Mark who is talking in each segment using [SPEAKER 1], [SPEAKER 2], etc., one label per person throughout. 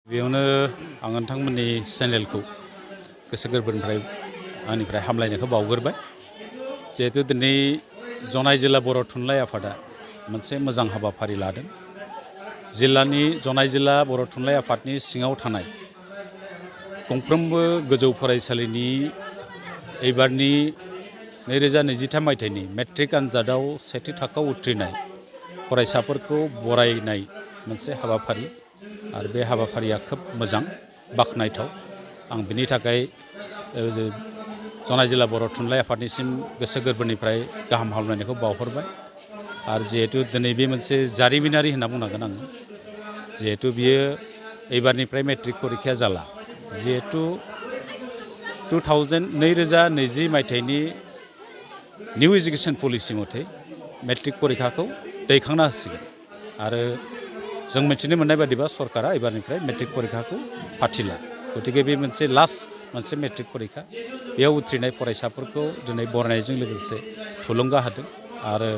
[SPEAKER 1] बेयावनो आं नोंथांमोननि चेनेलखौ गोसो गोरबोनिफ्राय आंनिफ्राय हामलायनायखौ बावग्रोबाय। जिहेतु दिनै जनाय जिल्ला बर' थुनलाइ आफादा मोनसे मोजां हाबाफारि लादों। जिल्लानि जनाय जिल्ला बर' थुनलाइ आफादनि सिङाव थानाय गंफ्रोमबो गोजौ फरायसालिनि एबारनि 2023 मायथाइनि मेट्रिक आनजादाव सेथि थाखोआव उथ्रिनाय फरायसाफोरखौ बरायनाय मोनसे हाबाफारि आरो बे हाबाफारिया खोब मोजां बाख्नायथाव। आं बिनि थाखाय जनाय जिल्ला बर' थुनलाइ आफादनिसिम गोसो गोरबोनिफ्राय गाहाम हामलायनायखौ बावहरबाय। आरो जिहेतु दिनै बे मोनसे जारिमिनारि होनना बुंनांगोन आङो। जिहेतु बियो एबारनिफ्राय मेट्रिक परिखाया जाला। जिहेतु 2020 मायथाइनि निउ एजुकेशन पलिसि मथे मेट्रिक परिखाखौ दैखांना होसिगोन आरो जों मिथिनो मोननाय बादिबा सरकारा एबारनिफ्राय मेट्रिक परिखाखौ फाथिला। गतिके बे मोनसे लास्ट मोनसे मेट्रिक परिखा। बेयाव उथ्रिनाय फरायसाफोरखौ दिनै बरायनायजों लोगोसे थुलुंगा होदों आरो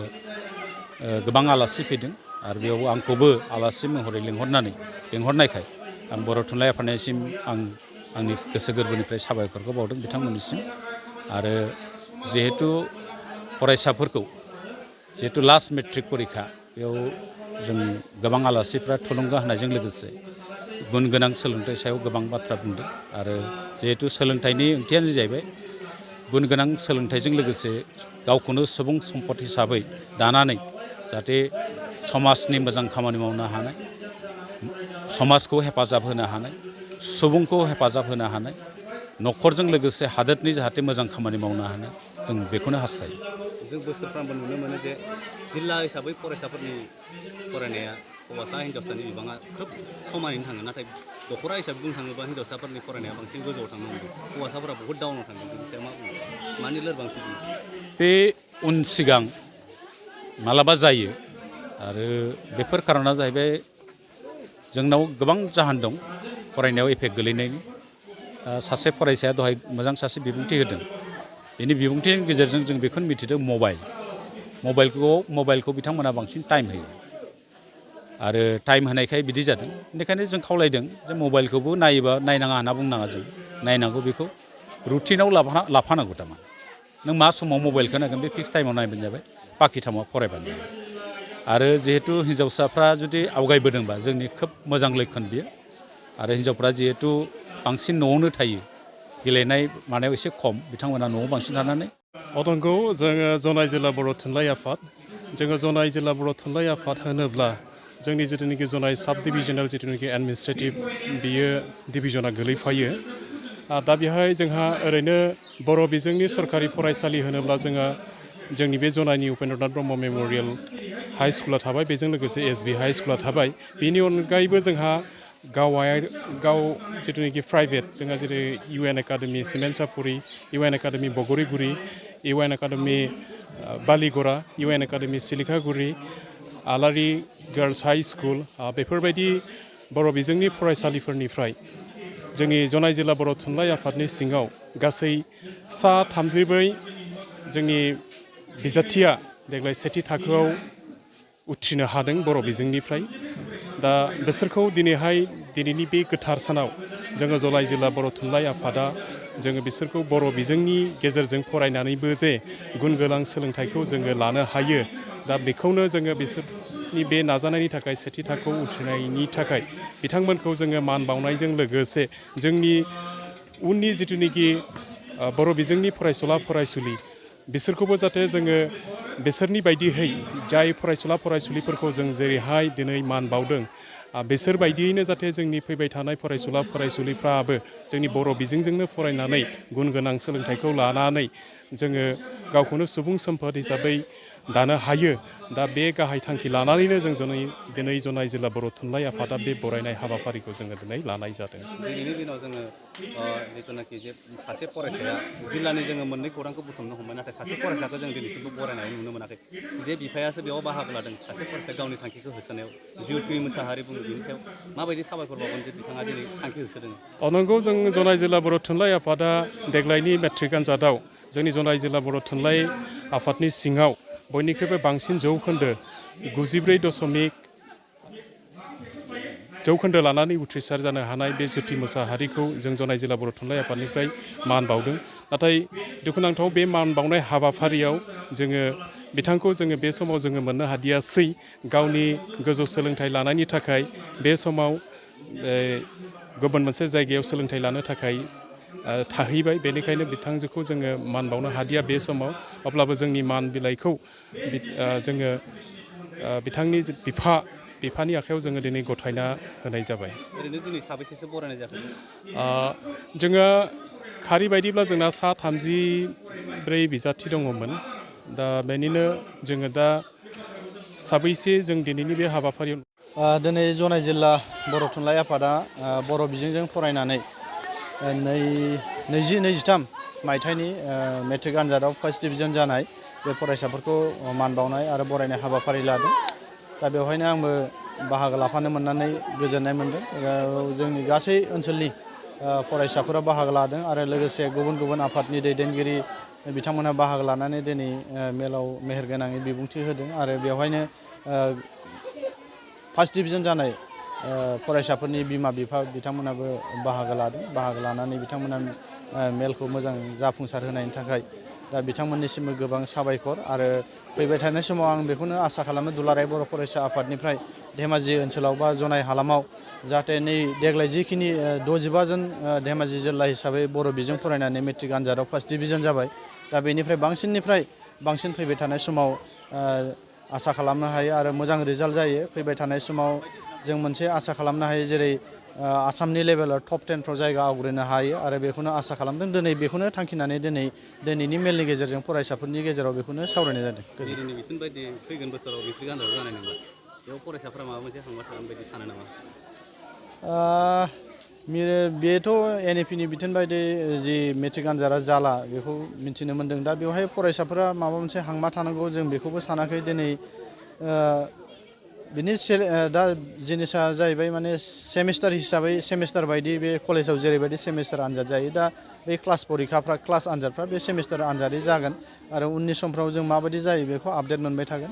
[SPEAKER 1] गोबां आलासि फैदों आरो बेयाव आंखौबो आलासि महरै लिंहरनायखाय आं बर' थुनलाइ आफादनिसिम आंनि गोसो गोरबोनिफ्राय साबायखरखौ बावदों बिथांमोननिसिम। आरो जिहेतु फरायसाफोरखौ जिहेतु लास्ट मेट्रिक परिखा बेयाव जों गोबां आलासिफ्रा थुलुंगा होनायजों लोगोसे गुन गोनां सोलोंथाइ सायाव गोबां बाथ्रा बुंदों। आरो जिहेतु सोलोंथाइनि ओंथियानो जाहैबाय गुन गोनां सोलोंथाइजों लोगोसे गावखौनो सुबुं सम्पद हिसाबै दानानै जाहाथे समाजनि मोजां खामानि मावनो हानाय, समाजखौ हेफाजाब होनो हानाय, सुबुंखौ हेफाजाब होनो हानाय, न'खरजों लोगोसे हादोरनि जाहाथे मोजां खामानि मावनो हानाय, जों बेखौनो हास्थायो।
[SPEAKER 2] जों बोसोरफ्रामबो नुनो मोनो जे जिल्ला हिसाबै फरायसाफोरनि फरायनाया हौवासा हिन्जावसानि बिबाङा खोब समानैनो थाङो। नाथाय दख'रा हिसाबै बुंनो थाङोबा हिन्जावसाफोरनि फरायनाया बांसिन गोजौआव थांनो हमदों, हौवासाफोरा बहुद डाउनाव थांदों। बेनि सायाव मा बुङो? मानि लोरबांथि बुङो?
[SPEAKER 1] बे उन सिगां मालाबा जायो आरो बेफोर खार'ना जाहैबाय जोंनाव गोबां जाहोन दं फरायनायाव इफेक्ट गोलैनायनि। सासे फरायसाया दहाय मोजां सासे बिबुंथि होदों। बेनि बिबुंथिनि गेजेरजों जों बेखौनो मिथिदों मबाइलखौ बिथांमोना बांसिन टाइम होयो आरो टाइम होनायखाय बिदि जादों। बेनिखायनो जों खावलायदों जे मबाइलखौबो नायनाङा होनना बुंनाङा, जों नायनांगौ, बेखौ रुटिनाव लाफानांगौ। थारमाने नों मा समाव मबाइलखौ नायगोन बे फिक्स टाइमाव नायबानो जाबाय, बाखि टाइमाव फरायबानो जाबाय। आरो जिहेतु हिन्जावसाफ्रा जुदि आवगायबोदोंबा जोंनि खोब मोजां लैखोन बियो। आरो हिन्जावफ्रा जिहेतु बांसिन न'आवनो थायो, गेलेनाय मानायाव एसे खम, बिथांमोना न'आव बांसिन थानानै।
[SPEAKER 3] अदंखौ जोङो जनाय जिल्ला बर' थुनलाइ आफाद, जोङो जनाय जिल्ला बर' थुनलाइ आफाद होनोब्ला जोंनि जिथुनिखि जनाय साब डिभिजनेल जिथुनिखि एडमिनिस्ट्रेटिभ बियो डिभिजना गोलैफायो। दा बेहाय जोंहा ओरैनो बर' बिजोंनि सरकारि फरायसालि होनोब्ला जोंनि बे जनायनि उपेन्द्रनाथ ब्रह्म मेम'रियेल हाइ स्कुला थाबाय, बेजों लोगोसे SB हाइ स्कुला थाबाय। बेनि अनगायैबो जोंहा गाव जिथुनिखि प्राइभेट जोंहा जेरै UN academy Siment Sapuri, UN academy Bagriguri, UN academy Baligara, UN academy Silikhaguri, आलारि गार्लस हाइ स्कुल, बेफोरबायदि बर' बिजोंनि फरायसालिफोरनिफ्राय जोंनि जनाय जिल्ला बर' थुनलाइ आफादनि सिङाव गासै 34 जोंनि बिजाथिया देग्लाय सेथि थाखोआव उथ्रिनो हादों बर' बिजोंनिफ्राय। दा बिसोरखौ दिनैनि बे गोथार सानाव जोङो जनाय जिल्ला बर' थुनलाइ आफादा जोङो बिसोरखौ बर' बिजोंनि गेजेरजों फरायनानैबो जे गुन गोनां सोलोंथाइखौ जोङो लानो हायो, दा बेखौनो जोङो बिसोरनि बे नाजानायनि थाखाय सेथि थाखोआव उथ्रिनायनि थाखाय बिथांमोनखौ जोङो मान बावनायजों लोगोसे जोंनि उननि जिथुनिखि बर' बिजोंनि फरायसुला फरायसुलि बिसोरखौबो जाहाथे जोङो बिसोरनि बायदियै जाय फरायसुला फरायसुलिफोरखौ जों जेरैहाय दिनै मान बावदों, बिसोर बायदियैनो जाहाथे जोंनि फैबाय थानाय फरायसुला फरायसुलिफ्राबो जोंनि बर' बिजोंजोंनो फरायनानै गुन गोनां सोलोंथाइखौ लानानै जोङो गावखौनो सुबुं सम्पद हिसाबै दानो हायो। दा बे गाहाय थांखि लानानैनो जों दिनै जनाय जिल्ला बर' थुनलाइ आफादा बे बरायनाय हाबाफारिखौ जोङो दिनै लानाय जादों।
[SPEAKER 2] दिनैनि दिनाव जोङो जिथुनाखि जे सासे फरायसाया जिल्लानि जोङो मोननै खौरांखौ बुथुमनो हमबाय, नाथाय सासे फरायसाखौ जों दिनैसिमबो बरायनाय नुनो मोनाखै। जे बिफायासो बेयाव बाहागो लादों, सासे फरायसाया गावनि थांखिखौ होसोनायाव जिउथि मोसाहारि बुङो, बिनि सायाव माबायदि साबायखर बावगोन जे बिथाङा दिनै थांखि होसोदों?
[SPEAKER 3] नंगौ, जों जनाय जिल्ला बर' थुनलाइ आफादा देग्लायनि मेट्रिक आनजादाव जोंनि जनाय जिल्ला बर' थुनलाइ आफादनि सिङाव बयनिख्रुइबो बांसिन जौखोन्दो 94.8 जौखोन्दो लानानै उथ्रिसार जानो हानाय बे ज्योति मोसाहारिखौ जों जनाय जिल्ला बर' थुनलाइ आफादनिफ्राय मान बावदों। नाथाय दुखुनांथाव बे मान बावनाय हाबाफारियाव जोङो बिथांखौ जोङो बे समाव जोङो मोननो हादियासै। गावनि गोजौ सोलोंथाइ लानायनि थाखाय बे समाव गुबुन मोनसे जायगायाव सोलोंथाइ लानो थाखाय थाहैबाय। बेनिखायनो बिथांजोखौ जोङो मान बावनो हादिया बे समाव। अब्लाबो जोंनि मान बिलाइखौ जोङो बिथांनि बिफानि आखायाव जोङो दिनै गथायना होनाय जाबाय।
[SPEAKER 2] ओरैनो दिनै साबेसेसो बरायनाय जाखो?
[SPEAKER 3] जोङो खारि बायदिब्ला जोंना 34 बिजाथि दङमोन। दा बेनिनो जोङो दा साबैसे जों दिनैनि बे हाबाफारियाव
[SPEAKER 4] दिनै जनाय जिल्ला बर' थुनलाइ आफादा बर' बिजोंजों फरायनानै 2023 मायथाइनि मेट्रिक आनजादाव फार्स्ट डिभिजन जानाय बे फरायसाफोरखौ मान बावनाय आरो बरायनाय हाबाफारि लादों। दा बेवहायनो आंबो बाहागो लाफानो मोननानै गोजोननाय मोनदों। जोंनि गासै ओनसोलनि फरायसाफोरा बाहागो लादों आरो लोगोसे गुबुन गुबुन आफादनि दैदेनगिरि बिथांमोनहा बाहागो लानानै दिनै मेलाव मेहेरगोनाङै बिबुंथि होदों आरो बेवहायनो फार्स्ट डिभिजन जानाय फरायसाफोरनि बिमा बिफा बिथांमोनाबो बाहागो लादों। बाहागो लानानै बिथांमोना मेलखौ मोजां जाफुंसार होनायनि थाखाय दा बिथांमोननिसिमबो गोबां साबायखर। आरो फैबाय थानाय समाव आं बेखौनो आसा खालामो दुलाराय बर' फरायसा आफादनिफ्राय धेमाजि ओनसोलाव बा जनाय हालामाव जाहाथे नै देग्लाय जिखिनि 65 जन धेमाजि जिल्ला हिसाबै बर' बिजों फरायनानै मेट्रिक आनजादाव फार्स्ट डिभिजन जाबाय। दा बेनिफ्राय बांसिननिफ्राय बांसिन फैबाय थानाय समाव आसा खालामनो हायो आरो मोजां रिजाल्ट जायो। फैबाय थानाय समाव जों मोनसे आसा खालामनो हायो, जेरै आसामनि लेभेलाव टप 10फ्राव जायगा आवग्रिनो हायो आरो बेखौनो आसा खालामदों। दिनै बेखौनो थांखिनानै दिनैनि मेलनि गेजेरजों फरायसाफोरनि गेजेराव बेखौनो सावरायनाय जादों।
[SPEAKER 2] दिनैनि बिथोन बायदि फैगोन बोसोराव मेट्रिक आनजाद जानाय नंला, बेयाव फरायसाफ्रा माबा मोनसे हांमा थागोन बायदि सानो नामा?
[SPEAKER 4] बेथ' NEPनि बिथोन बायदि जि मेट्रिक आनजादा जाला बेखौ मिथिनो मोन्दों। दा बेवहाय फरायसाफोरा माबा मोनसे हांमा थानांगौ जों बेखौबो सानाखै। दिनै बिनि दा जिनिसा जाहैबाय माने सेमिस्टार हिसाबै सेमिस्टार बायदि बे कलेजाव जेरैबायदि सेमिस्टार आनजाद जायो, दा बे क्लास परिखाफ्रा क्लास आनजादफ्रा बे सेमिस्टार आनजादै जागोन आरो उननि समफ्राव जों माबायदि जायो बेखौ आपडेट मोनबाय थागोन।